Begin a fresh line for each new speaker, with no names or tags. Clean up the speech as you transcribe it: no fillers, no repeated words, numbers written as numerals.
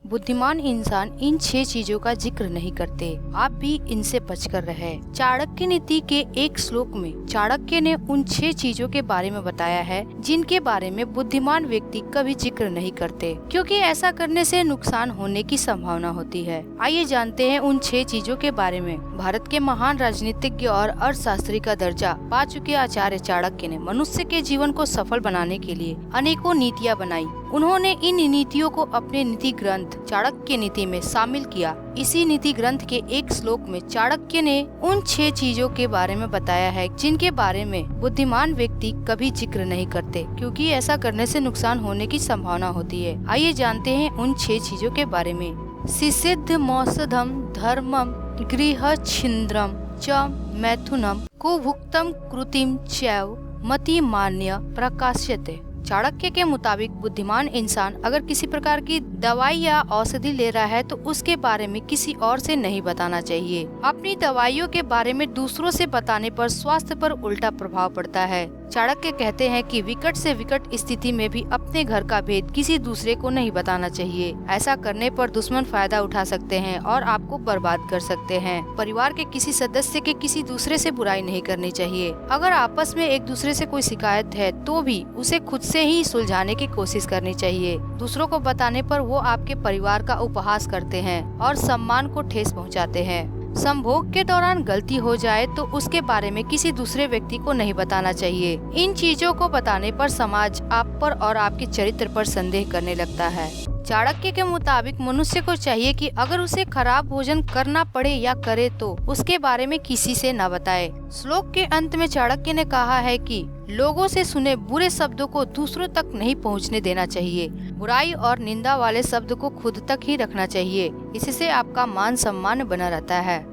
बुद्धिमान इंसान इन 6 चीजों का जिक्र नहीं करते। आप भी इनसे बचकर रहे। चाणक्य नीति के एक श्लोक में चाणक्य ने उन 6 चीजों के बारे में बताया है जिनके बारे में बुद्धिमान व्यक्ति कभी जिक्र नहीं करते, क्योंकि ऐसा करने से नुकसान होने की संभावना होती है। आइए जानते हैं उन 6 चीजों के बारे में। भारत के महान राजनीतिज्ञ और अर्थशास्त्री का दर्जा पा चुके आचार्य चाणक्य ने मनुष्य के जीवन को सफल बनाने के लिए अनेकों नीतियाँ बनाई। उन्होंने इन नीतियों को अपने नीति ग्रंथ चाणक्य नीति में शामिल किया। इसी नीति ग्रंथ के एक श्लोक में चाणक्य ने उन 6 चीजों के बारे में बताया है जिनके बारे में बुद्धिमान व्यक्ति कभी जिक्र नहीं करते, क्योंकि ऐसा करने से नुकसान होने की संभावना होती है। आइए जानते हैं उन 6 चीजों के बारे में। सिसिद्ध मौसधम धर्मम गृह छिन्द्रम च मैथुनम कुभुक्तम कृतिम चैव मति मान्य प्रकाश्यते। चाणक्य के मुताबिक बुद्धिमान इंसान अगर किसी प्रकार की दवाई या औषधि ले रहा है तो उसके बारे में किसी और से नहीं बताना चाहिए। अपनी दवाइयों के बारे में दूसरों से बताने पर स्वास्थ्य पर उल्टा प्रभाव पड़ता है। चाणक्य कहते हैं कि विकट से विकट स्थिति में भी अपने घर का भेद किसी दूसरे को नहीं बताना चाहिए। ऐसा करने पर दुश्मन फायदा उठा सकते हैं और आपको बर्बाद कर सकते हैं। परिवार के किसी सदस्य के किसी दूसरे से बुराई नहीं करनी चाहिए। अगर आपस में एक दूसरे से कोई शिकायत है तो भी उसे खुद से ही सुलझाने की कोशिश करनी चाहिए। दूसरों को बताने पर वो आपके परिवार का उपहास करते हैं और सम्मान को ठेस पहुंचाते हैं। संभोग के दौरान गलती हो जाए तो उसके बारे में किसी दूसरे व्यक्ति को नहीं बताना चाहिए। इन चीजों को बताने पर समाज आप पर और आपके चरित्र पर संदेह करने लगता है। चाणक्य के मुताबिक मनुष्य को चाहिए कि अगर उसे खराब भोजन करना पड़े या करे तो उसके बारे में किसी से न बताए। श्लोक के अंत में चाणक्य ने कहा है कि लोगों से सुने बुरे शब्दों को दूसरों तक नहीं पहुंचने देना चाहिए। बुराई और निंदा वाले शब्द को खुद तक ही रखना चाहिए। इससे आपका मान सम्मान बना रहता है।